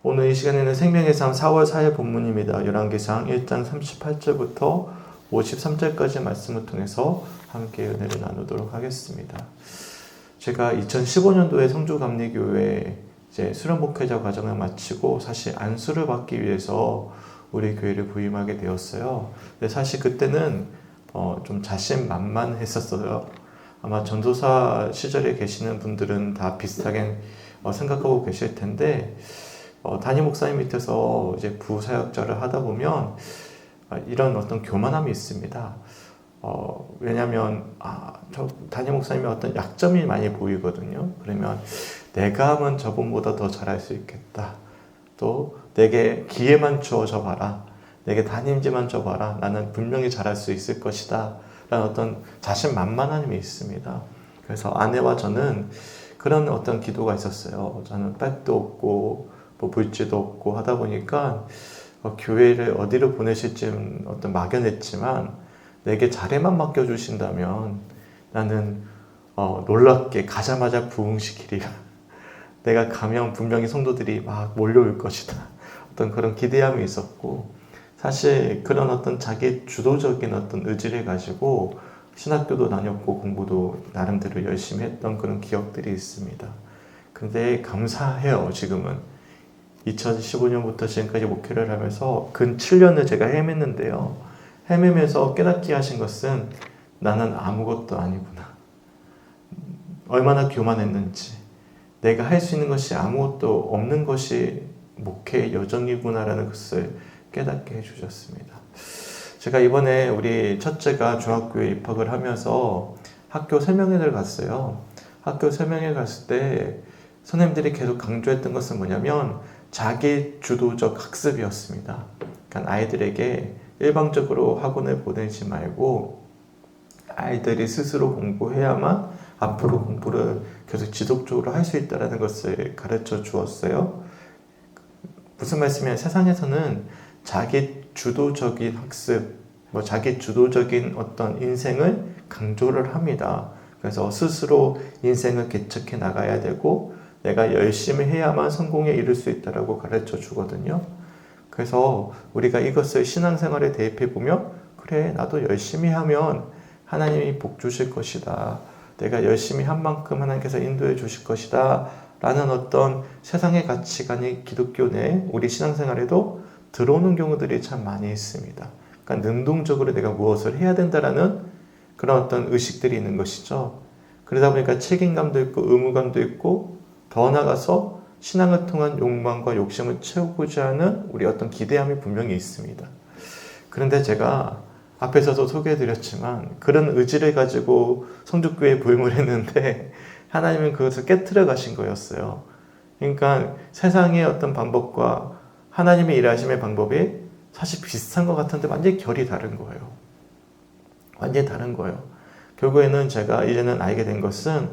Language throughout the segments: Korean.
오늘 이 시간에는 생명의 삶 4월 4일 본문입니다. 열왕기상 1장 38절부터 53절까지 말씀을 통해서 함께 은혜를 나누도록 하겠습니다. 제가 2015년도에 성주감리교회 이제 수련 목회자 과정을 마치고 사실 안수를 받기 위해서 우리 교회를 부임하게 되었어요. 근데 사실 그때는 좀 자신만만했었어요. 아마 전도사 시절에 계시는 분들은 다 비슷하게 생각하고 계실 텐데, 담임 목사님 밑에서 이제 부사역자를 하다 보면 이런 어떤 교만함이 있습니다. 왜냐하면 저 담임 목사님이 어떤 약점이 많이 보이거든요. 그러면 내가 하면 저분보다 더 잘할 수 있겠다. 또 내게 기회만 주어져 봐라. 내게 담임지만 줘봐라. 나는 분명히 잘할 수 있을 것이다. 라는 어떤 자신만만함이 있습니다. 그래서 아내와 저는 그런 어떤 기도가 있었어요. 저는 백도 없고 뭐 물지도 없고 하다 보니까 교회를 어디로 보내실지 어떤 막연했지만 내게 자리만 맡겨주신다면 나는 놀랍게 가자마자 부흥시키리라. 내가 가면 분명히 성도들이 막 몰려올 것이다. 어떤 그런 기대함이 있었고, 사실 그런 어떤 자기 주도적인 어떤 의지를 가지고 신학교도 다녔고 공부도 나름대로 열심히 했던 그런 기억들이 있습니다. 근데 감사해요. 지금은 2015년부터 지금까지 목회를 하면서 근 7년을 제가 헤맸는데요. 헤매면서 깨닫게 하신 것은 나는 아무것도 아니구나. 얼마나 교만했는지, 내가 할 수 있는 것이 아무것도 없는 것이 목회의 여정이구나라는 것을 깨닫게 해주셨습니다. 제가 이번에 우리 첫째가 중학교에 입학을 하면서 학교 설명회를 갔어요. 학교 설명회 갔을 때 선생님들이 계속 강조했던 것은 뭐냐면 자기 주도적 학습이었습니다. 그러니까 아이들에게 일방적으로 학원을 보내지 말고 아이들이 스스로 공부해야만 앞으로 공부를 계속 지속적으로 할 수 있다는 것을 가르쳐 주었어요. 무슨 말씀이냐면 세상에서는 자기 주도적인 학습, 자기 주도적인 어떤 인생을 강조를 합니다. 그래서 스스로 인생을 개척해 나가야 되고 내가 열심히 해야만 성공에 이를 수 있다고 가르쳐 주거든요. 그래서 우리가 이것을 신앙생활에 대입해 보면 그래, 나도 열심히 하면 하나님이 복 주실 것이다. 내가 열심히 한 만큼 하나님께서 인도해 주실 것이다. 라는 어떤 세상의 가치관이 기독교 내 우리 신앙생활에도 들어오는 경우들이 참 많이 있습니다. 그러니까 능동적으로 내가 무엇을 해야 된다라는 그런 어떤 의식들이 있는 것이죠. 그러다 보니까 책임감도 있고 의무감도 있고 더 나아가서 신앙을 통한 욕망과 욕심을 채우고자 하는 우리 어떤 기대함이 분명히 있습니다. 그런데 제가 앞에서도 소개해드렸지만 그런 의지를 가지고 성주교회에 부임을 했는데 하나님은 그것을 깨트려 가신 거였어요. 그러니까 세상의 어떤 방법과 하나님의 일하심의 방법이 사실 비슷한 것 같은데 완전히 결이 다른 거예요. 완전히 다른 거예요. 결국에는 제가 이제는 알게 된 것은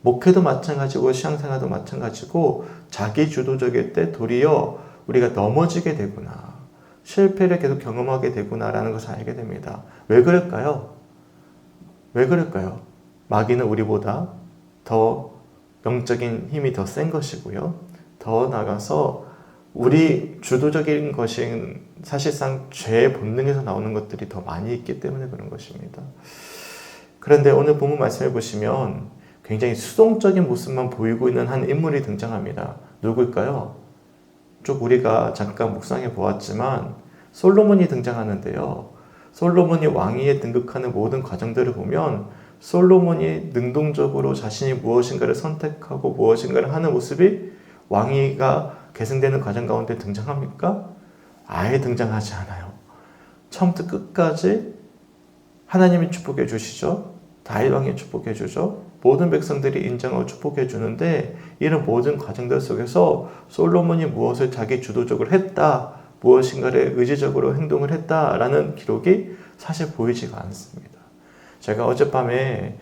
목회도 마찬가지고 신앙생활도 마찬가지고 자기 주도적일 때 도리어 우리가 넘어지게 되구나. 실패를 계속 경험하게 되구나라는 것을 알게 됩니다. 왜 그럴까요? 왜 그럴까요? 마귀는 우리보다 더 영적인 힘이 더 센 것이고요. 더 나아가서 우리 주도적인 것인 사실상 죄의 본능에서 나오는 것들이 더 많이 있기 때문에 그런 것입니다. 그런데 오늘 본문 말씀해 보시면 굉장히 수동적인 모습만 보이고 있는 한 인물이 등장합니다. 누굴까요? 쭉 우리가 잠깐 묵상해 보았지만 솔로몬이 등장하는데요. 솔로몬이 왕위에 등극하는 모든 과정들을 보면 솔로몬이 능동적으로 자신이 무엇인가를 선택하고 무엇인가를 하는 모습이 왕위가 계승되는 과정 가운데 등장합니까? 아예 등장하지 않아요. 처음부터 끝까지 하나님이 축복해 주시죠. 다윗 왕이 축복해 주죠. 모든 백성들이 인정하고 축복해 주는데 이런 모든 과정들 속에서 솔로몬이 무엇을 자기 주도적으로 했다, 무엇인가를 의지적으로 행동을 했다라는 기록이 사실 보이지가 않습니다. 제가 어젯밤에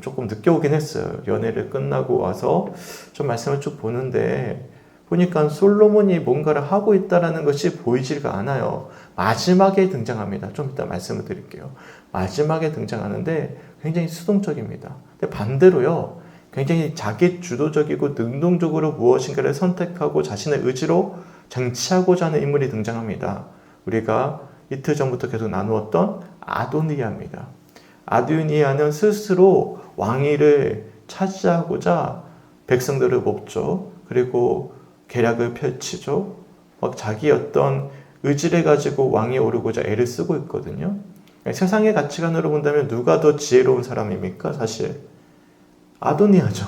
조금 늦게 오긴 했어요. 연회를 끝나고 와서 좀 말씀을 쭉 보는데 보니까 솔로몬이 뭔가를 하고 있다는 것이 보이지가 않아요. 마지막에 등장합니다. 좀 이따 말씀을 드릴게요. 마지막에 등장하는데 굉장히 수동적입니다. 근데 반대로요. 굉장히 자기 주도적이고 능동적으로 무엇인가를 선택하고 자신의 의지로 쟁취하고자 하는 인물이 등장합니다. 우리가 이틀 전부터 계속 나누었던 아도니아입니다. 아도니아는 스스로 왕위를 차지하고자 백성들을 뽑죠. 그리고 계략을 펼치죠. 막 자기 어떤 의지를 가지고 왕위에 오르고자 애를 쓰고 있거든요. 세상의 가치관으로 본다면 누가 더 지혜로운 사람입니까? 사실 아도니아죠.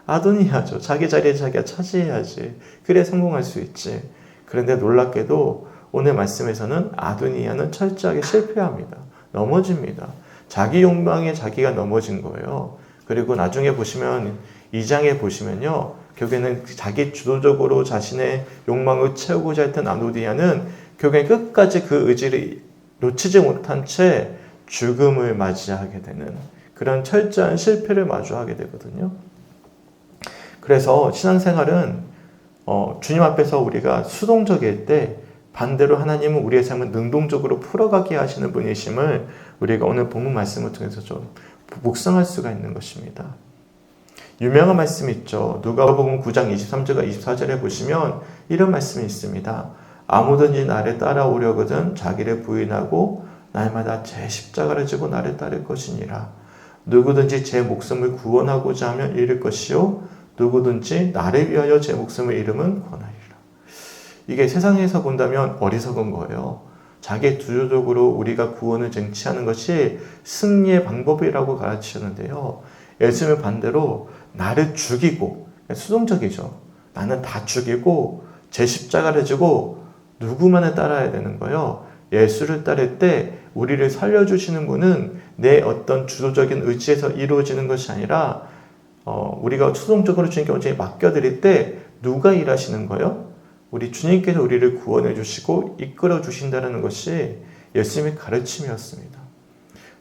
아도니아죠. 자기 자리에 자기가 차지해야지. 그래 성공할 수 있지. 그런데 놀랍게도 오늘 말씀에서는 아도니아는 철저하게 실패합니다. 넘어집니다. 자기 욕망에 자기가 넘어진 거예요. 그리고 나중에 보시면 2장에 보시면요. 결국에는 자기 주도적으로 자신의 욕망을 채우고자 했던 아도니아는 결국엔 끝까지 그 의지를 놓치지 못한 채 죽음을 맞이하게 되는 그런 철저한 실패를 마주하게 되거든요. 그래서 신앙생활은 주님 앞에서 우리가 수동적일 때 반대로 하나님은 우리의 삶을 능동적으로 풀어가게 하시는 분이심을 우리가 오늘 본문 말씀을 통해서 좀 묵상할 수가 있는 것입니다. 유명한 말씀이 있죠. 누가복음 9장 23절과 24절에 보시면 이런 말씀이 있습니다. 아무든지 나를 따라오려거든 자기를 부인하고 날마다 제 십자가를 지고 나를 따를 것이니라. 누구든지 제 목숨을 구원하고자 하면 잃을 것이요 누구든지 나를 위하여 제 목숨을 잃으면 권하리라. 이게 세상에서 본다면 어리석은 거예요. 자기 주도적으로 우리가 구원을 쟁취하는 것이 승리의 방법이라고 가르치는데요. 예수님은 반대로 나를 죽이고 수동적이죠. 나는 다 죽이고 제 십자가를 지고 누구만을 따라야 되는 거예요. 예수를 따를 때 우리를 살려주시는 분은 내 어떤 주도적인 의지에서 이루어지는 것이 아니라 우리가 수동적으로 주님께 온전히 맡겨드릴 때 누가 일하시는 거예요? 우리 주님께서 우리를 구원해 주시고 이끌어 주신다는 것이 예수님의 가르침이었습니다.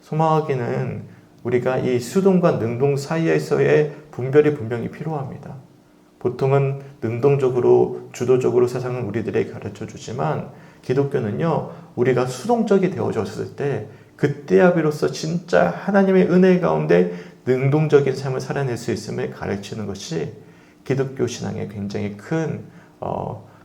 소망하기는 우리가 이 수동과 능동 사이에서의 분별이 분명히 필요합니다. 보통은 능동적으로 주도적으로 세상은 우리들에게 가르쳐 주지만 기독교는요, 우리가 수동적이 되어졌을 때 그때야 비로소 진짜 하나님의 은혜 가운데 능동적인 삶을 살아낼 수 있음을 가르치는 것이 기독교 신앙의 굉장히 큰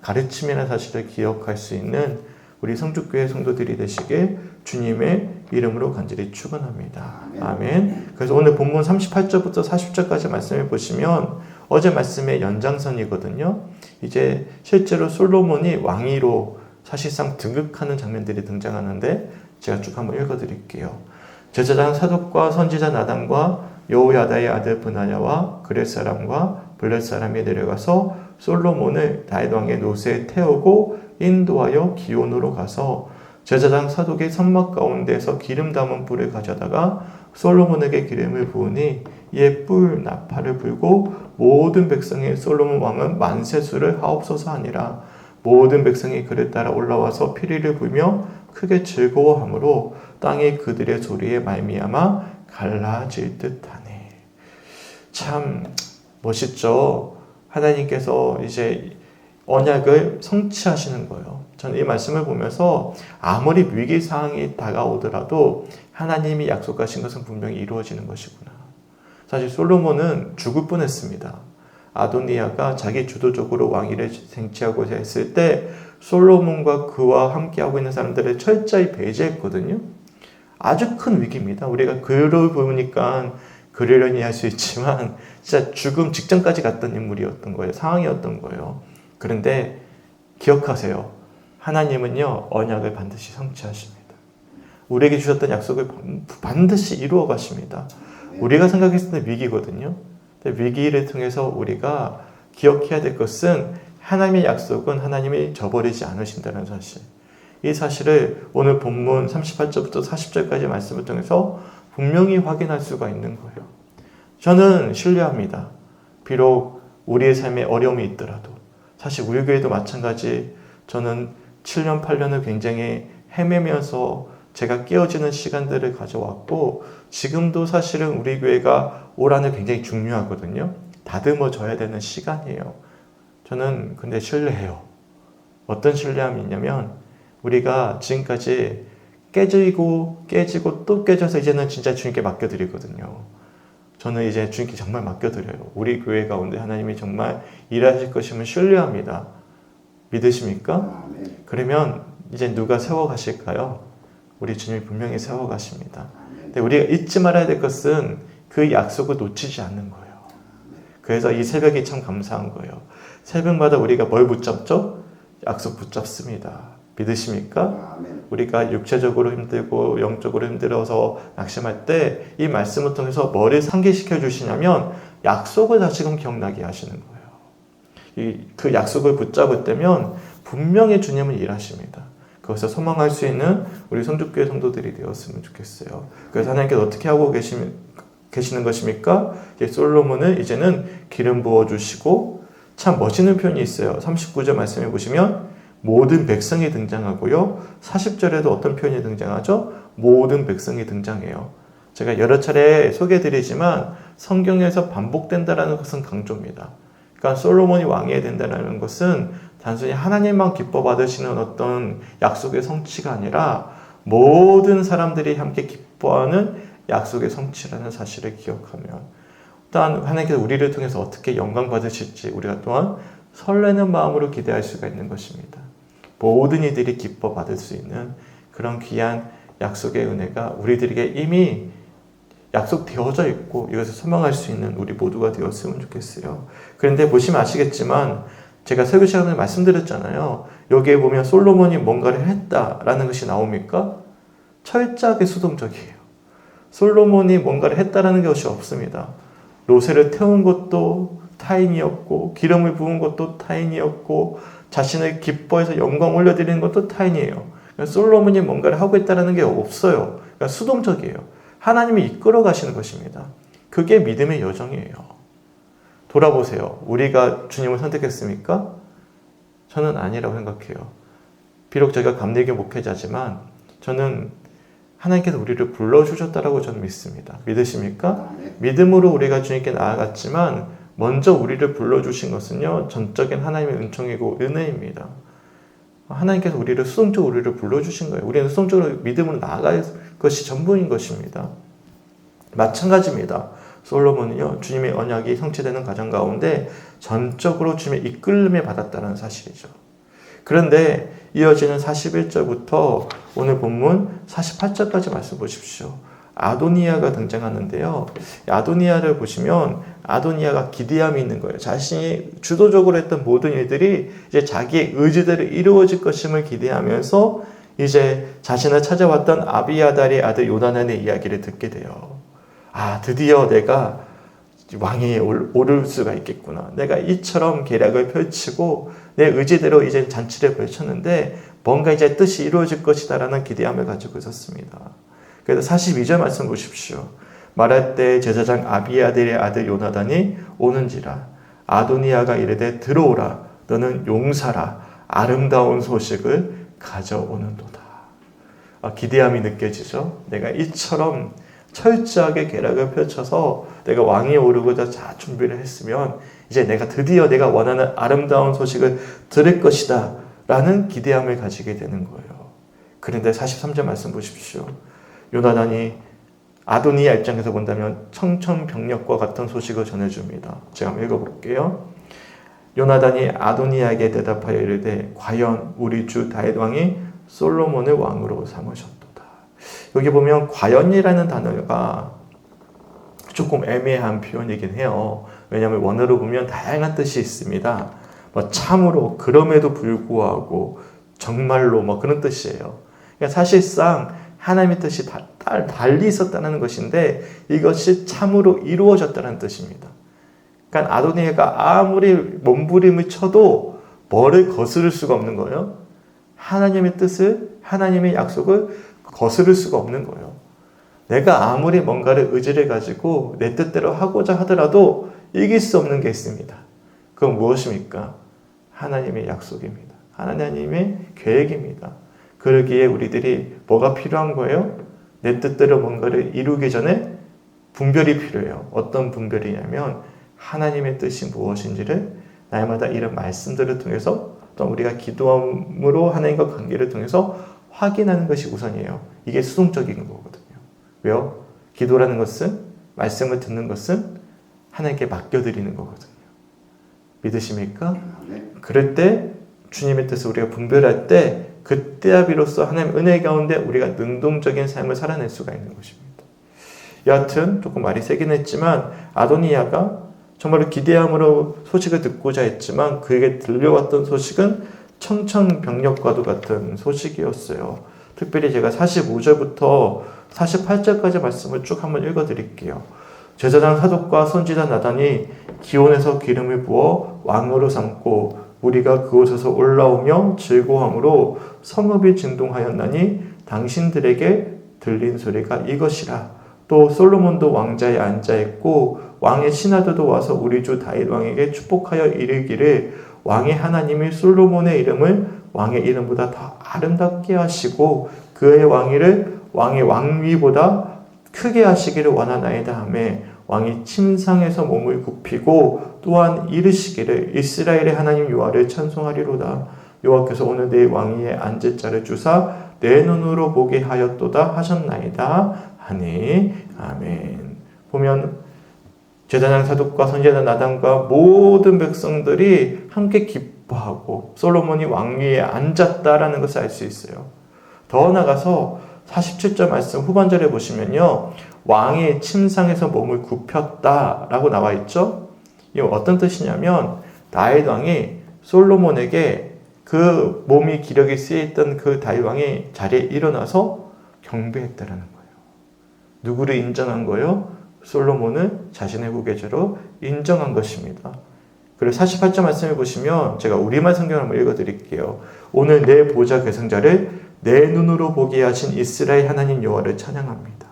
가르침이라는 사실을 기억할 수 있는 우리 성주교회 성도들이 되시길 주님의 이름으로 간절히 축원합니다. 아멘. 그래서 오늘 본문 38절부터 40절까지 말씀을 보시면 어제 말씀의 연장선이거든요. 이제 실제로 솔로몬이 왕위로 사실상 등극하는 장면들이 등장하는데 제가 쭉 한번 읽어드릴게요. 제사장 사독과 선지자 나단과 여호야다의 아들 브나야와 그렛 사람과 블렛 사람이 내려가서 솔로몬을 다윗 왕의 노새에 태우고 인도하여 기온으로 가서 제사장 사독의 선막 가운데서 기름 담은 뿔을 가져다가 솔로몬에게 기름을 부으니 이에 뿔 나팔을 불고 모든 백성이 솔로몬 왕은 만세수를 하옵소서 하니라. 모든 백성이 그를 따라 올라와서 피리를 불며 크게 즐거워하므로 땅이 그들의 소리에 말미암아 갈라질 듯하네. 참 멋있죠. 하나님께서 이제 언약을 성취하시는 거예요. 저는 이 말씀을 보면서 아무리 위기 상황이 다가오더라도 하나님이 약속하신 것은 분명히 이루어지는 것이구나. 사실 솔로몬은 죽을 뻔했습니다. 아도니아가 자기 주도적으로 왕위를 쟁취하고자 했을 때 솔로몬과 그와 함께하고 있는 사람들을 철저히 배제했거든요. 아주 큰 위기입니다. 우리가 글을 보니까 그러려니 할 수 있지만 진짜 죽음 직전까지 갔던 인물이었던 거예요. 상황이었던 거예요. 그런데 기억하세요. 하나님은요, 언약을 반드시 성취하십니다. 우리에게 주셨던 약속을 반드시 이루어 가십니다. 우리가 생각했을 때 위기거든요. 근데 위기를 통해서 우리가 기억해야 될 것은 하나님의 약속은 하나님이 저버리지 않으신다는 사실. 이 사실을 오늘 본문 38절부터 40절까지 말씀을 통해서 분명히 확인할 수가 있는 거예요. 저는 신뢰합니다. 비록 우리의 삶에 어려움이 있더라도 사실 우리 교회도 마찬가지. 저는 7년, 8년을 굉장히 헤매면서 제가 깨어지는 시간들을 가져왔고 지금도 사실은 우리 교회가 올 한해 굉장히 중요하거든요. 다듬어져야 되는 시간이에요. 저는 근데 신뢰해요. 어떤 신뢰함이 있냐면 우리가 지금까지 깨지고 또 깨져서 이제는 진짜 주님께 맡겨드리거든요. 저는 이제 주님께 정말 맡겨드려요. 우리 교회 가운데 하나님이 정말 일하실 것임을 신뢰합니다. 믿으십니까? 그러면 이제 누가 세워가실까요? 우리 주님이 분명히 세워가십니다. 근데 우리가 잊지 말아야 될 것은 그 약속을 놓치지 않는 거예요. 그래서 이 새벽이 참 감사한 거예요. 새벽마다 우리가 뭘 붙잡죠? 약속 붙잡습니다. 믿으십니까? 우리가 육체적으로 힘들고 영적으로 힘들어서 낙심할 때 이 말씀을 통해서 뭐를 상기시켜 주시냐면 약속을 다시금 기억나게 하시는 거예요. 그 약속을 붙잡을 때면 분명히 주님은 일하십니다. 그것을 소망할 수 있는 우리 성주교회 성도들이 되었으면 좋겠어요. 그래서 하나님께서 어떻게 하고 계시는 것입니까? 솔로몬을 이제는 기름 부어주시고, 참 멋있는 표현이 있어요. 39절 말씀해 보시면 모든 백성이 등장하고요. 40절에도 어떤 표현이 등장하죠? 모든 백성이 등장해요. 제가 여러 차례 소개해드리지만 성경에서 반복된다는 것은 강조입니다. 그러니까 솔로몬이 왕이 된다는 것은 단순히 하나님만 기뻐 받으시는 어떤 약속의 성취가 아니라 모든 사람들이 함께 기뻐하는 약속의 성취라는 사실을 기억하면, 또한 하나님께서 우리를 통해서 어떻게 영광 받으실지 우리가 또한 설레는 마음으로 기대할 수가 있는 것입니다. 모든 이들이 기뻐 받을 수 있는 그런 귀한 약속의 은혜가 우리들에게 이미 약속되어져 있고 이것을 소망할 수 있는 우리 모두가 되었으면 좋겠어요. 그런데 보시면 아시겠지만 제가 설교 시간에 말씀드렸잖아요. 여기에 보면 솔로몬이 뭔가를 했다라는 것이 나옵니까? 철저하게 수동적이에요. 솔로몬이 뭔가를 했다라는 것이 없습니다. 로새를 태운 것도 타인이었고, 기름을 부은 것도 타인이었고, 자신을 기뻐해서 영광 올려드리는 것도 타인이에요. 그러니까 솔로몬이 뭔가를 하고 있다는 게 없어요. 그러니까 수동적이에요. 하나님이 이끌어 가시는 것입니다. 그게 믿음의 여정이에요. 돌아보세요. 우리가 주님을 선택했습니까? 저는 아니라고 생각해요. 비록 제가 감리교 목회자지만 저는 하나님께서 우리를 불러주셨다라고 저는 믿습니다. 믿으십니까? 믿음으로 우리가 주님께 나아갔지만 먼저 우리를 불러주신 것은요, 전적인 하나님의 은총이고 은혜입니다. 하나님께서 우리를 수동적으로 우리를 불러주신 거예요. 우리는 수동적으로 믿음으로 나아갈 것이 전부인 것입니다. 마찬가지입니다. 솔로몬은요, 주님의 언약이 성취되는 과정 가운데 전적으로 주님의 이끌림을 받았다는 사실이죠. 그런데 이어지는 41절부터 오늘 본문 48절까지 말씀 보십시오. 아도니아가 등장하는데요. 아도니아를 보시면 아도니아가 기대함이 있는 거예요. 자신이 주도적으로 했던 모든 일들이 이제 자기의 의지대로 이루어질 것임을 기대하면서 이제 자신을 찾아왔던 아비아달의 아들 요나단의 이야기를 듣게 돼요. 아, 드디어 내가 왕위에 오를 수가 있겠구나. 내가 이처럼 계략을 펼치고 내 의지대로 이제 잔치를 펼쳤는데 뭔가 이제 뜻이 이루어질 것이다라는 기대함을 가지고 있었습니다. 그래서 42절 말씀 보십시오. 말할 때 제사장 아비아델의 아들 요나단이 오는지라 아도니아가 이르되 들어오라 너는 용사라 아름다운 소식을 가져오는도다. 기대함이 느껴지죠. 내가 이처럼 철저하게 계략을 펼쳐서 내가 왕위에 오르고자 자 준비를 했으면 이제 내가 드디어 내가 원하는 아름다운 소식을 들을 것이다 라는 기대함을 가지게 되는 거예요. 그런데 43절 말씀 보십시오. 요나단이 아도니아 입장에서 본다면 청천벽력과 같은 소식을 전해줍니다. 제가 한번 읽어볼게요. 요나단이 아도니아에게 대답하여 이르되 과연 우리 주 다윗 왕이 솔로몬을 왕으로 삼으셨도다. 여기 보면 과연이라는 단어가 조금 애매한 표현이긴 해요. 왜냐하면 원어로 보면 다양한 뜻이 있습니다. 참으로, 그럼에도 불구하고, 정말로 그런 뜻이에요. 그러니까 사실상 하나님의 뜻이 달리 있었다는 것인데 이것이 참으로 이루어졌다는 뜻입니다. 그러니까 아도니아가 아무리 몸부림을 쳐도 뭐를 거스를 수가 없는 거예요. 하나님의 뜻을, 하나님의 약속을 거스를 수가 없는 거예요. 내가 아무리 뭔가를 의지를 가지고 내 뜻대로 하고자 하더라도 이길 수 없는 게 있습니다. 그건 무엇입니까? 하나님의 약속입니다. 하나님의 계획입니다. 그러기에 우리들이 뭐가 필요한 거예요? 내 뜻대로 뭔가를 이루기 전에 분별이 필요해요. 어떤 분별이냐면 하나님의 뜻이 무엇인지를 날마다 이런 말씀들을 통해서 또 우리가 기도함으로 하나님과 관계를 통해서 확인하는 것이 우선이에요. 이게 수동적인 거거든요. 왜요? 기도라는 것은 말씀을 듣는 것은 하나님께 맡겨드리는 거거든요. 믿으십니까? 그럴 때 주님의 뜻을 우리가 분별할 때 그때야 비로소 하나님 은혜 가운데 우리가 능동적인 삶을 살아낼 수가 있는 것입니다. 여하튼 조금 말이 세긴 했지만 아도니아가 정말로 기대함으로 소식을 듣고자 했지만 그에게 들려왔던 소식은 청천벽력과도 같은 소식이었어요. 특별히 제가 45절부터 48절까지 말씀을 쭉 한번 읽어드릴게요. 제사장 사독과 선지자 나단이 기온에서 기름을 부어 왕으로 삼고 우리가 그곳에서 올라오며 즐거움으로 성읍이 진동하였나니 당신들에게 들린 소리가 이것이라. 또 솔로몬도 왕자에 앉아있고 왕의 신하들도 와서 우리 주 다윗 왕에게 축복하여 이르기를 왕의 하나님이 솔로몬의 이름을 왕의 이름보다 더 아름답게 하시고 그의 왕위를 왕의 왕위보다 크게 하시기를 원하나이다 하며 왕이 침상에서 몸을 굽히고 또한 이르시기를 이스라엘의 하나님 여호와를 찬송하리로다. 여호와께서 오늘 내 왕위에 앉을 자를 주사 내 눈으로 보게 하였도다 하셨나이다 하니 아멘. 보면 제사장 사독과 선지자 나단과 모든 백성들이 함께 기뻐하고 솔로몬이 왕위에 앉았다라는 것을 알 수 있어요. 더 나아가서 47절 말씀 후반절에 보시면요. 왕이 침상에서 몸을 굽혔다라고 나와 있죠. 이게 어떤 뜻이냐면 다윗 왕이 솔로몬에게 그 몸이 기력이 쓰여있던 그 다윗 왕이 자리에 일어나서 경배했다라는 거예요. 누구를 인정한 거예요? 솔로몬을 자신의 후계자로 인정한 것입니다. 그리고 48절 말씀을 보시면 제가 우리말 성경을 한번 읽어드릴게요. 오늘 내 보좌 계승자를 내 눈으로 보게 하신 이스라엘 하나님 여호와를 찬양합니다.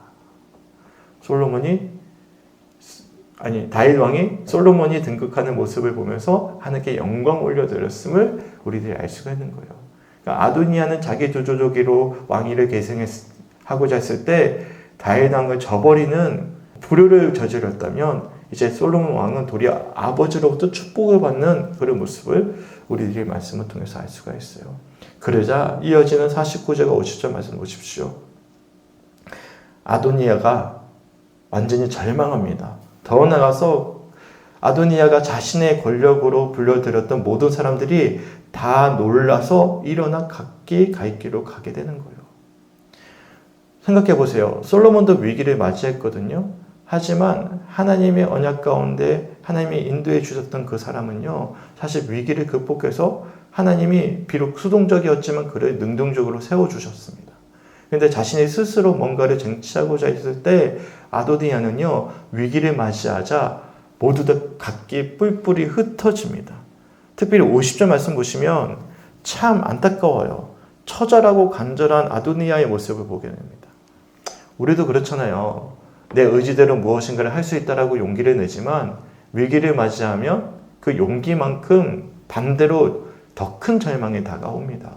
다윗 왕이 솔로몬이 등극하는 모습을 보면서 하나님께 영광 올려드렸음을 우리들이 알 수가 있는 거예요. 그러니까 아도니아는 자기 조조조기로 왕위를 계승하고자 했을 때 다윗 왕을 저버리는 불효를 저질렀다면 이제 솔로몬 왕은 도리어 아버지로부터 축복을 받는 그런 모습을 우리들이 말씀을 통해서 알 수가 있어요. 그러자 이어지는 49절과 50절 말씀 보십시오. 아도니아가 완전히 절망합니다. 더 나아가서 아도니아가 자신의 권력으로 불러들였던 모든 사람들이 다 놀라서 일어나 각기 갈 길로 가게 되는 거예요. 생각해 보세요. 솔로몬도 위기를 맞이했거든요. 하지만 하나님의 언약 가운데 하나님이 인도해 주셨던 그 사람은요. 사실 위기를 극복해서 하나님이 비록 수동적이었지만 그를 능동적으로 세워주셨습니다. 그런데 자신이 스스로 뭔가를 쟁취하고자 했을 때 아도니아는요. 위기를 맞이하자 모두 다 각기 뿔뿔이 흩어집니다. 특별히 50절 말씀 보시면 참 안타까워요. 처절하고 간절한 아도니아의 모습을 보게 됩니다. 우리도 그렇잖아요. 내 의지대로 무엇인가를 할 수 있다라고 용기를 내지만 위기를 맞이하면 그 용기만큼 반대로 더 큰 절망이 다가옵니다.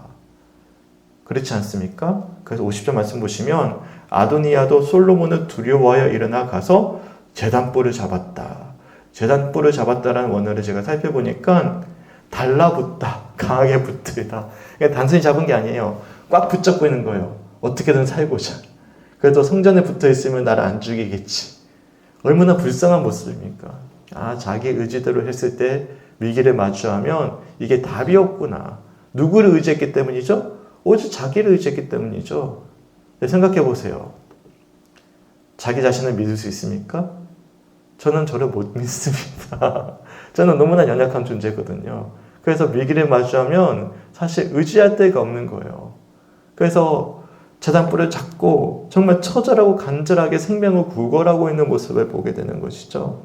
그렇지 않습니까? 그래서 50절 말씀 보시면 아도니아도 솔로몬을 두려워하여 일어나 가서 제단뿔을 잡았다. 제단뿔을 잡았다라는 원어를 제가 살펴보니까 달라붙다, 강하게 붙들다. 그러니까 단순히 잡은 게 아니에요. 꽉 붙잡고 있는 거예요. 어떻게든 살고자. 그래도 성전에 붙어 있으면 나를 안 죽이겠지. 얼마나 불쌍한 모습입니까? 자기 의지대로 했을 때 위기를 마주하면 이게 답이 없구나. 누구를 의지했기 때문이죠? 오직 자기를 의지했기 때문이죠. 생각해 보세요. 자기 자신을 믿을 수 있습니까? 저는 저를 못 믿습니다. 저는 너무나 연약한 존재거든요. 그래서 위기를 마주하면 사실 의지할 데가 없는 거예요. 그래서 제단뿔을 잡고 정말 처절하고 간절하게 생명을 구걸하고 있는 모습을 보게 되는 것이죠.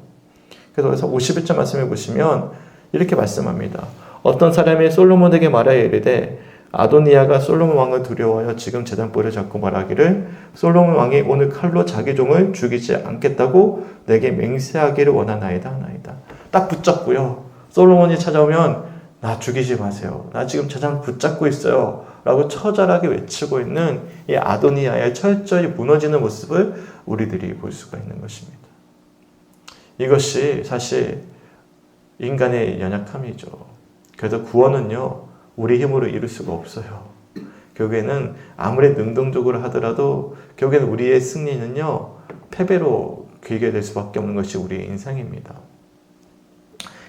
그래서 51절 말씀해 보시면 이렇게 말씀합니다. 어떤 사람이 솔로몬에게 말하여 이르되 아도니아가 솔로몬 왕을 두려워하여 지금 제단뿔을 잡고 말하기를 솔로몬 왕이 오늘 칼로 자기 종을 죽이지 않겠다고 내게 맹세하기를 원하나이다 하나이다. 딱 붙잡고요. 솔로몬이 찾아오면 나 죽이지 마세요. 나 지금 제단 붙잡고 있어요. 라고 처절하게 외치고 있는 이 아도니아의 철저히 무너지는 모습을 우리들이 볼 수가 있는 것입니다. 이것이 사실 인간의 연약함이죠. 그래서 구원은요, 우리 힘으로 이룰 수가 없어요. 결국에는 아무리 능동적으로 하더라도 결국에는 우리의 승리는요, 패배로 길게 될 수밖에 없는 것이 우리의 인생입니다.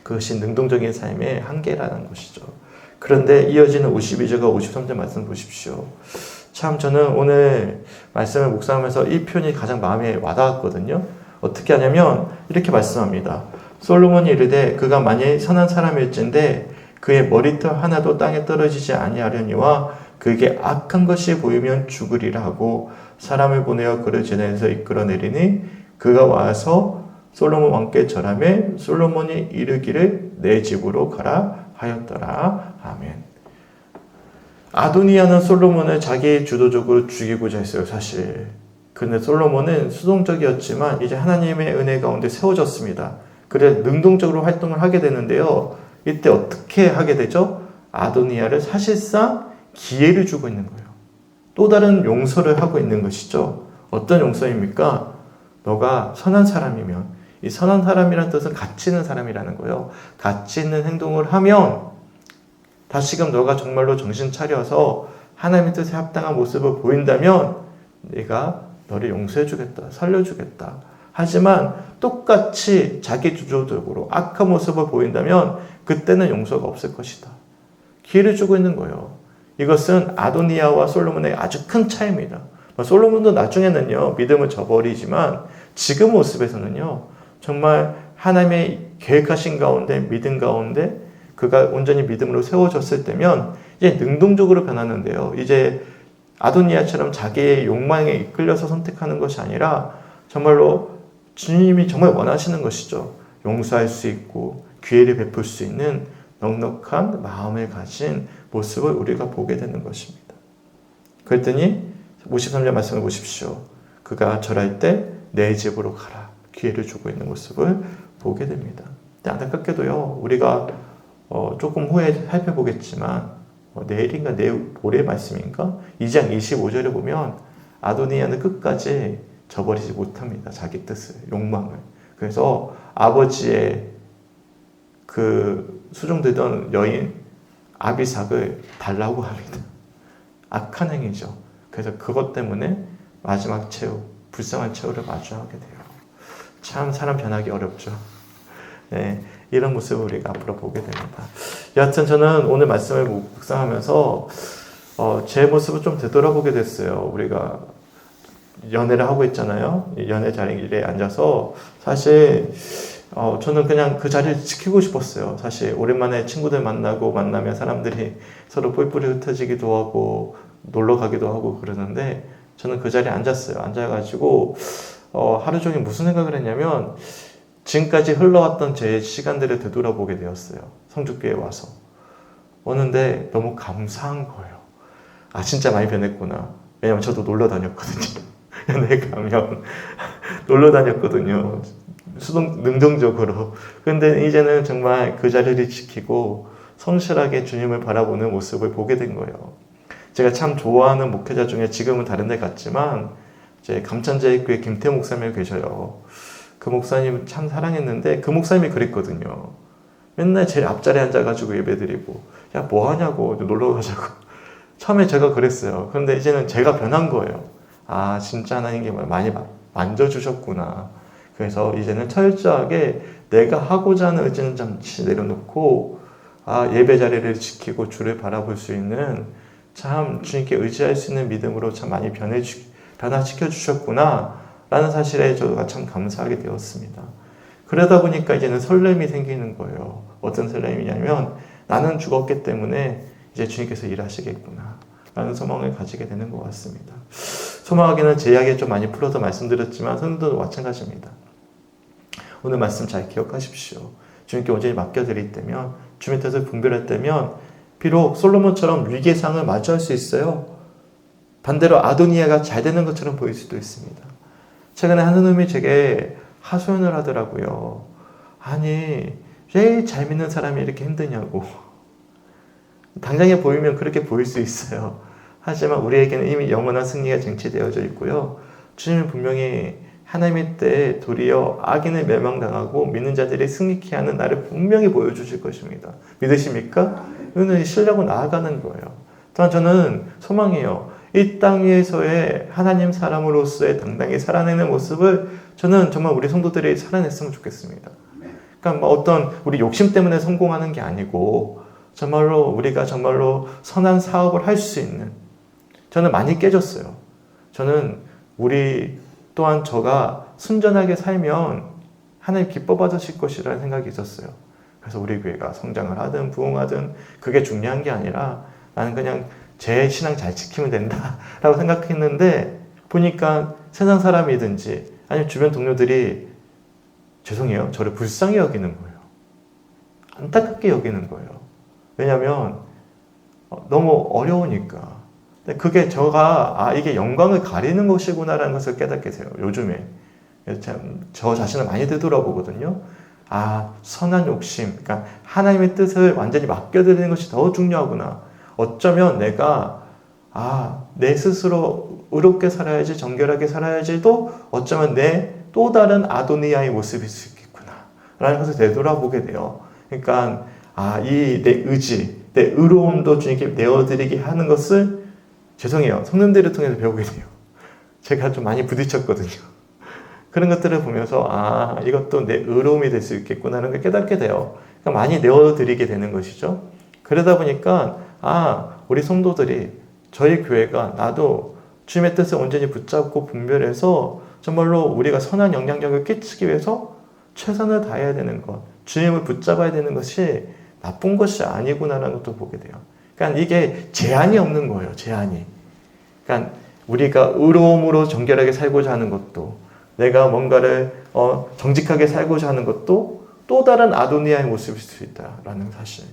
그것이 능동적인 삶의 한계라는 것이죠. 그런데 이어지는 52절과 53절 말씀 보십시오. 참 저는 오늘 말씀을 묵상하면서 이 표현이 가장 마음에 와닿았거든요. 어떻게 하냐면 이렇게 말씀합니다. 솔로몬이 이르되 그가 만일 선한 사람일진데 그의 머리털 하나도 땅에 떨어지지 아니하려니와 그에게 악한 것이 보이면 죽으리라 하고 사람을 보내어 그를 제단에서 이끌어내리니 그가 와서 솔로몬 왕께 절하매 솔로몬이 이르기를 내 집으로 가라 하였더라. 아멘. 아도니아는 솔로몬을 자기 주도적으로 죽이고자 했어요, 사실. 그런데 솔로몬은 수동적이었지만 이제 하나님의 은혜 가운데 세워졌습니다. 그래 능동적으로 활동을 하게 되는데요. 이때 어떻게 하게 되죠? 아도니아를 사실상 기회를 주고 있는 거예요. 또 다른 용서를 하고 있는 것이죠. 어떤 용서입니까? 너가 선한 사람이면, 이 선한 사람이라는 뜻은 가치 있는 사람이라는 거예요. 가치 있는 행동을 하면 다시금 너가 정말로 정신 차려서 하나님의 뜻에 합당한 모습을 보인다면 내가 너를 용서해 주겠다, 살려주겠다. 하지만 똑같이 자기 주도적으로 악한 모습을 보인다면 그때는 용서가 없을 것이다. 기회를 주고 있는 거예요. 이것은 아도니아와 솔로몬의 아주 큰 차이입니다. 솔로몬도 나중에는요, 믿음을 저버리지만 지금 모습에서는요, 정말 하나님의 계획하신 가운데, 믿음 가운데 그가 온전히 믿음으로 세워졌을 때면 이제 능동적으로 변하는데요. 이제 아도니아처럼 자기의 욕망에 이끌려서 선택하는 것이 아니라 정말로 주님이 정말 원하시는 것이죠. 용서할 수 있고 기회를 베풀 수 있는 넉넉한 마음을 가진 모습을 우리가 보게 되는 것입니다. 그랬더니 53절 말씀을 보십시오. 그가 절할 때 내 집으로 가라. 기회를 주고 있는 모습을 보게 됩니다. 안타깝게도요. 우리가 조금 후에 살펴보겠지만 내일인가 모레 말씀인가 2장 25절을 보면 아도니아는 끝까지 저버리지 못합니다. 자기 뜻을, 욕망을. 그래서 아버지의 그 수종되던 여인 아비삭을 달라고 합니다. 악한 행위죠. 그래서 그것 때문에 마지막 최후, 불쌍한 최후를 마주하게 돼요. 참 사람 변하기 어렵죠. 네, 이런 모습을 우리가 앞으로 보게 됩니다. 여하튼 저는 오늘 말씀을 묵상하면서 제 모습을 좀 되돌아보게 됐어요. 우리가 연애를 하고 있잖아요. 연애 자리에 앉아서 사실 저는 그냥 그 자리를 지키고 싶었어요. 사실 오랜만에 친구들 만나면 사람들이 서로 뿔뿔이 흩어지기도 하고 놀러 가기도 하고 그러는데 저는 그 자리에 앉았어요. 앉아가지고 하루 종일 무슨 생각을 했냐면 지금까지 흘러왔던 제 시간들을 되돌아보게 되었어요. 성주교에 와서. 오는데 너무 감사한 거예요. 아 진짜 많이 변했구나. 왜냐면 저도 놀러 다녔거든요. 연애 가면 놀러 다녔거든요. 능동적으로. 근데 이제는 정말 그 자리를 지키고 성실하게 주님을 바라보는 모습을 보게 된 거예요. 제가 참 좋아하는 목회자 중에 지금은 다른 데 갔지만 제 감천제일교회 김태 목사님이 계셔요. 그 목사님 참 사랑했는데 그 목사님이 그랬거든요. 맨날 제일 앞자리에 앉아가지고 예배드리고 야 뭐하냐고 놀러 가자고. 처음에 제가 그랬어요. 그런데 이제는 제가 변한 거예요. 아 진짜 하나님께 많이 만져주셨구나. 그래서 이제는 철저하게 내가 하고자 하는 의지는 잠시 내려놓고 예배 자리를 지키고 주를 바라볼 수 있는 참 주님께 의지할 수 있는 믿음으로 참 많이 변화시켜 주셨구나 라는 사실에 저가 참 감사하게 되었습니다. 그러다 보니까 이제는 설렘이 생기는 거예요. 어떤 설렘이냐면 나는 죽었기 때문에 이제 주님께서 일하시겠구나 라는 소망을 가지게 되는 것 같습니다. 소망하기는 제 이야기 좀 많이 풀어서 말씀드렸지만 성도도 마찬가지입니다. 오늘 말씀 잘 기억하십시오. 주님께 온전히 맡겨드릴 때면 주님의 뜻을 분별할 때면 비록 솔로몬처럼 위기의 상을 마주할 수 있어요. 반대로 아도니아가 잘 되는 것처럼 보일 수도 있습니다. 최근에 한 스님이 제게 하소연을 하더라고요. 아니 왜 잘 믿는 사람이 이렇게 힘드냐고. 당장에 보이면 그렇게 보일 수 있어요. 하지만 우리에게는 이미 영원한 승리가 쟁취되어져 있고요. 주님은 분명히 하나님의 때에 도리어 악인을 멸망당하고 믿는 자들이 승리케 하는 날을 분명히 보여주실 것입니다. 믿으십니까? 이거는 신뢰하고 나아가는 거예요. 또한 저는 소망이에요. 이 땅 위에서의 하나님 사람으로서의 당당히 살아내는 모습을 저는 정말 우리 성도들이 살아냈으면 좋겠습니다. 그러니까 뭐 어떤 우리 욕심 때문에 성공하는 게 아니고 정말로 우리가 정말로 선한 사업을 할 수 있는, 저는 많이 깨졌어요. 저는 우리 또한 저가 순전하게 살면 하나님 기뻐 받으실 것이라는 생각이 있었어요. 그래서 우리 교회가 성장을 하든 부흥하든 그게 중요한 게 아니라 나는 그냥 제 신앙 잘 지키면 된다라고 생각했는데 보니까 세상 사람이든지 아니면 주변 동료들이 죄송해요. 저를 불쌍히 여기는 거예요. 안타깝게 여기는 거예요. 왜냐하면 너무 어려우니까. 근데 그게 저가 이게 영광을 가리는 것이구나라는 것을 깨닫게 돼요. 요즘에. 저 자신을 많이 되돌아보거든요. 선한 욕심, 그러니까 하나님의 뜻을 완전히 맡겨드리는 것이 더 중요하구나. 어쩌면 내가 내 스스로 의롭게 살아야지, 정결하게 살아야지도 어쩌면 내 또 다른 아도니아의 모습일 수 있겠구나 라는 것을 되돌아보게 돼요. 그러니까 이 내 의지, 내 의로움도 주님께 내어드리게 하는 것을 죄송해요. 성령들을 통해서 배우게 돼요. 제가 좀 많이 부딪혔거든요. 그런 것들을 보면서 이것도 내 의로움이 될 수 있겠구나라는 걸 깨닫게 돼요. 그러니까 많이 내어드리게 되는 것이죠. 그러다 보니까 우리 성도들이, 저희 교회가 나도 주님의 뜻을 온전히 붙잡고 분별해서 정말로 우리가 선한 영향력을 끼치기 위해서 최선을 다해야 되는 것, 주님을 붙잡아야 되는 것이 나쁜 것이 아니구나라는 것도 보게 돼요. 그러니까 이게 제한이 없는 거예요. 제한이. 그러니까 우리가 의로움으로 정결하게 살고자 하는 것도, 내가 뭔가를 정직하게 살고자 하는 것도 또 다른 아도니아의 모습일 수 있다라는 사실.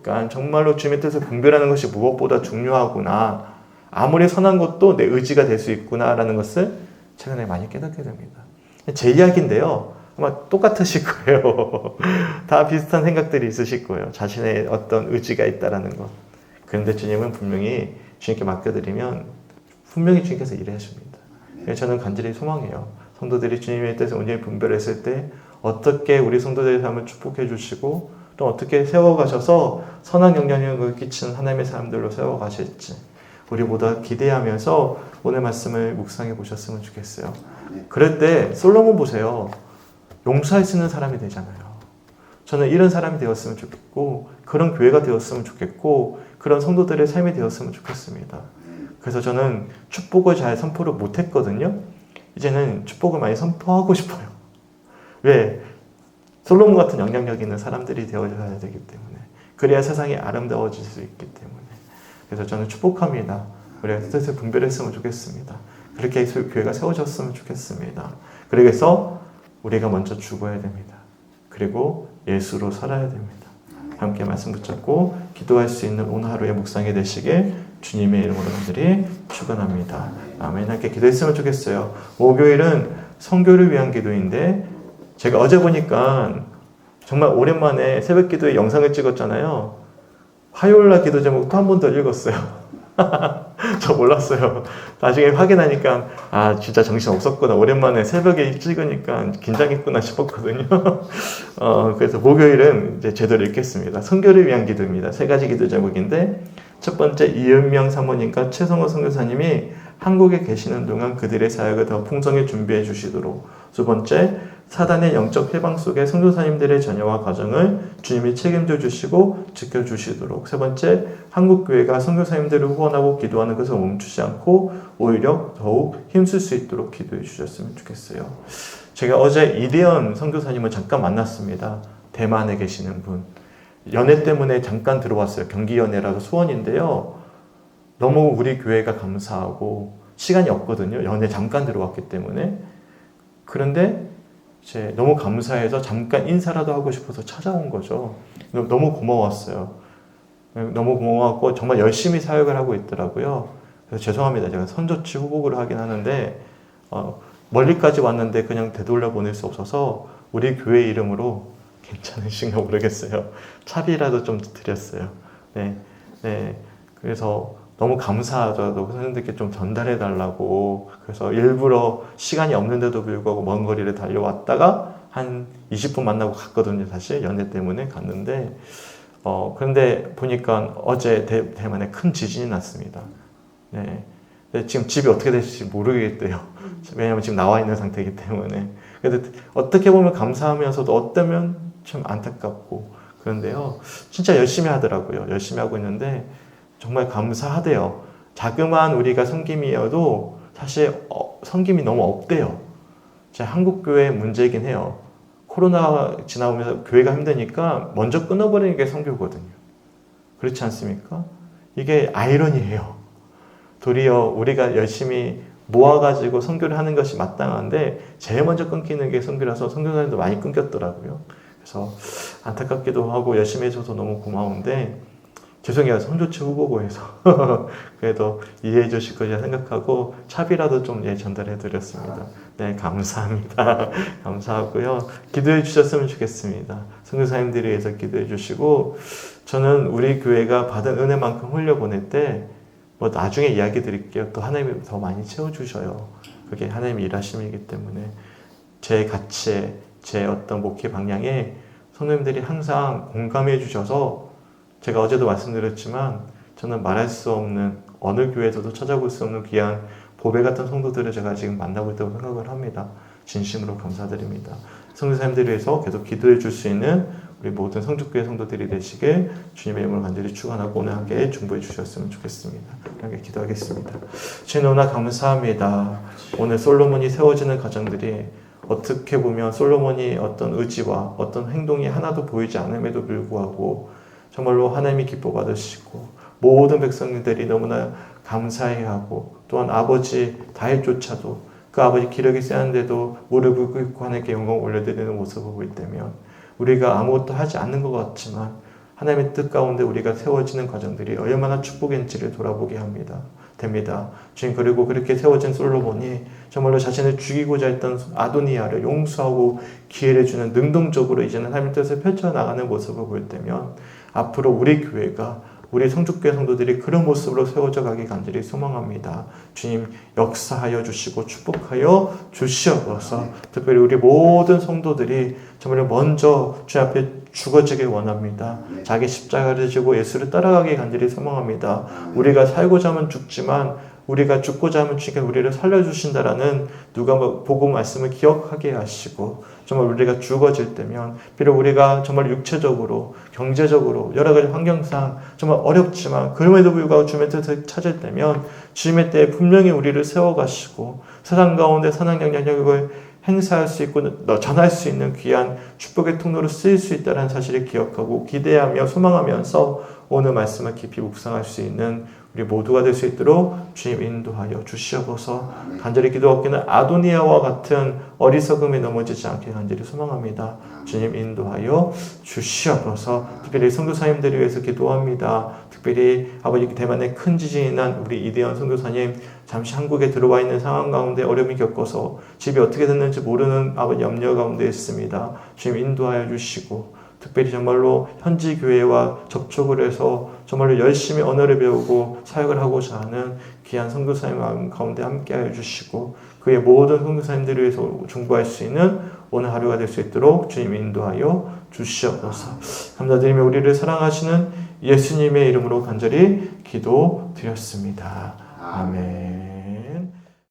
그러니까 정말로 주님의 뜻을 분별하는 것이 무엇보다 중요하구나. 아무리 선한 것도 내 의지가 될 수 있구나라는 것을 최근에 많이 깨닫게 됩니다. 제 이야기인데요. 아마 똑같으실 거예요. 다 비슷한 생각들이 있으실 거예요. 자신의 어떤 의지가 있다라는 것. 그런데 주님은 분명히 주님께 맡겨드리면 분명히 주님께서 일하십니다. 저는 간절히 소망해요. 성도들이 주님의 뜻을 온전히 분별했을 때 어떻게 우리 성도들의 삶을 축복해 주시고 또 어떻게 세워가셔서 선한 영향력을 끼치는 하나님의 사람들로 세워가실지 우리보다 기대하면서 오늘 말씀을 묵상해 보셨으면 좋겠어요. 그럴 때 솔로몬 보세요. 용서할 수 있는 사람이 되잖아요. 저는 이런 사람이 되었으면 좋겠고 그런 교회가 되었으면 좋겠고 그런 성도들의 삶이 되었으면 좋겠습니다. 그래서 저는 축복을 잘 선포를 못했거든요. 이제는 축복을 많이 선포하고 싶어요. 왜? 솔로몬 같은 영향력 있는 사람들이 되어야 되기 때문에. 그래야 세상이 아름다워질 수 있기 때문에. 그래서 저는 축복합니다. 우리가 뜻을 분별했으면 좋겠습니다. 그렇게 교회가 세워졌으면 좋겠습니다. 그래서 우리가 먼저 죽어야 됩니다. 그리고 예수로 살아야 됩니다. 함께 말씀 붙잡고 기도할 수 있는 오늘 하루의 묵상이 되시길 주님의 이름으로 간절히 축원합니다. 아멘. 함께 기도했으면 좋겠어요. 목요일은 선교를 위한 기도인데 제가 어제 보니까 정말 오랜만에 새벽 기도에 영상을 찍었잖아요. 화요일날 기도 제목 또 한 번 더 읽었어요. 저 몰랐어요. 나중에 확인하니까 진짜 정신 없었구나. 오랜만에 새벽에 찍으니까 긴장했구나 싶었거든요. 그래서 목요일은 이제 제대로 읽겠습니다. 선교를 위한 기도입니다. 3가지 기도 제목인데 첫 번째, 이은명 사모님과 최성호 선교사님이 한국에 계시는 동안 그들의 사역을 더 풍성히 준비해 주시도록. 두 번째, 사단의 영적 해방 속에 선교사님들의 자녀와 가정을 주님이 책임져 주시고 지켜주시도록. 세 번째, 한국교회가 선교사님들을 후원하고 기도하는 것을 멈추지 않고 오히려 더욱 힘쓸 수 있도록 기도해 주셨으면 좋겠어요. 제가 어제 이대현 선교사님을 잠깐 만났습니다. 대만에 계시는 분. 연애 때문에 잠깐 들어왔어요. 경기연애라서 수원인데요. 너무 우리 교회가 감사하고 시간이 없거든요. 연애 잠깐 들어왔기 때문에. 그런데 이제 너무 감사해서 잠깐 인사라도 하고 싶어서 찾아온 거죠. 너무 고마웠어요. 너무 고마웠고 정말 열심히 사역을 하고 있더라고요. 그래서 죄송합니다. 제가 선조치 후복을 하긴 하는데 멀리까지 왔는데 그냥 되돌려 보낼 수 없어서 우리 교회 이름으로 괜찮으신가 모르겠어요. 차비라도 좀 드렸어요. 네. 그래서 너무 감사하더라도 선생님들께 좀 전달해 달라고 그래서 일부러 시간이 없는데도 불구하고 먼 거리를 달려왔다가 한 20분 만나고 갔거든요. 사실 연애 때문에 갔는데 그런데 보니까 어제 대만에 큰 지진이 났습니다. 네. 근데 지금 집이 어떻게 될지 모르겠대요. 왜냐하면 지금 나와 있는 상태이기 때문에. 그래도 어떻게 보면 감사하면서도 어쩌면 좀 안타깝고 그런데요. 진짜 열심히 하더라고요. 열심히 하고 있는데 정말 감사하대요. 자그마한 우리가 섬김이어도 사실 섬김이 너무 없대요. 제 한국 교회의 문제이긴 해요. 코로나 지나오면서 교회가 힘드니까 먼저 끊어버리는 게 선교거든요. 그렇지 않습니까? 이게 아이러니예요. 도리어 우리가 열심히 모아가지고 선교를 하는 것이 마땅한데 제일 먼저 끊기는 게 선교라서 선교사님도 많이 끊겼더라고요. 그래서 안타깝기도 하고 열심히 해줘서 너무 고마운데 죄송해요. 선교체 후보고에서 그래도 이해해 주실 거라 생각하고 차비라도 좀 전달해 드렸습니다. 네, 감사합니다. 감사하고요. 기도해 주셨으면 좋겠습니다. 선교사님들이 위해서 기도해 주시고 저는 우리 교회가 받은 은혜만큼 흘려보낼 때 뭐 나중에 이야기 드릴게요. 또 하나님이 더 많이 채워주셔요. 그게 하나님의 일하심이기 때문에 제 가치에 제 어떤 목회 방향에 성도님들이 항상 공감해 주셔서 제가 어제도 말씀드렸지만 저는 말할 수 없는 어느 교회에서도 찾아볼 수 없는 귀한 보배 같은 성도들을 제가 지금 만나고 있다고 생각을 합니다. 진심으로 감사드립니다. 성도사님들을 위해서 계속 기도해 줄 수 있는 우리 모든 성주교회 성도들이 되시길 주님의 이름으로 간절히 축원하고 오늘 함께 중보해 주셨으면 좋겠습니다. 함께 기도하겠습니다. 주님 너무나 감사합니다. 오늘 솔로몬이 세워지는 가정들이 어떻게 보면 솔로몬이 어떤 의지와 어떤 행동이 하나도 보이지 않음에도 불구하고 정말로 하나님이 기뻐 받으시고 모든 백성들이 너무나 감사해하고 또한 아버지 다윗조차도 그 아버지 기력이 세는데도 무릎을 꿇고 하나님께 영광을 올려드리는 모습을 볼 때면 우리가 아무것도 하지 않는 것 같지만 하나님의 뜻 가운데 우리가 세워지는 과정들이 얼마나 축복인지를 돌아보게 됩니다. 주님 그리고 그렇게 세워진 솔로몬이 정말로 자신을 죽이고자 했던 아도니아를 용서하고 기회를 주는 능동적으로 이제는 하나님의 뜻을 펼쳐나가는 모습을 볼 때면 앞으로 우리 교회가 우리 성축교회 성도들이 그런 모습으로 세워져 가기 간절히 소망합니다. 주님 역사하여 주시고 축복하여 주시옵소서. 특별히 우리 모든 성도들이 정말 먼저 주 앞에 죽어지길 원합니다. 자기 십자가를 지고 예수를 따라가기 간절히 소망합니다. 우리가 살고자 하면 죽지만 우리가 죽고자 하면 주님께 우리를 살려주신다라는 누가복음 복음 말씀을 기억하게 하시고 정말 우리가 죽어질 때면 비록 우리가 정말 육체적으로 경제적으로 여러 가지 환경상 정말 어렵지만 그럼에도 불구하고 주님의 뜻을 찾을 때면 주님의 때에 분명히 우리를 세워가시고 세상 가운데 선한 영향력을 행사할 수 있고 전할 수 있는 귀한 축복의 통로로 쓰일 수 있다는 사실을 기억하고 기대하며 소망하면서 오늘 말씀을 깊이 묵상할 수 있는 우리 모두가 될 수 있도록 주님 인도하여 주시옵소서. 간절히 기도하기는 아도니아와 같은 어리석음에 넘어지지 않게 간절히 소망합니다. 주님 인도하여 주시옵소서. 특별히 선교사님들을 위해서 기도합니다. 특별히 아버지 대만에 큰 지진이 난 우리 이대현 선교사님 잠시 한국에 들어와 있는 상황 가운데 어려움이 겪어서 집이 어떻게 됐는지 모르는 아버지 염려 가운데 있습니다. 주님 인도하여 주시고 특별히 정말로 현지 교회와 접촉을 해서 정말로 열심히 언어를 배우고 사역을 하고자 하는 귀한 선교사님 가운데 함께하여 주시고 그의 모든 선교사님들을 위해서 중보할 수 있는 오늘 하루가 될 수 있도록 주님 인도하여 주시옵소서. 감사드리며 우리를 사랑하시는 예수님의 이름으로 간절히 기도드렸습니다. 아멘.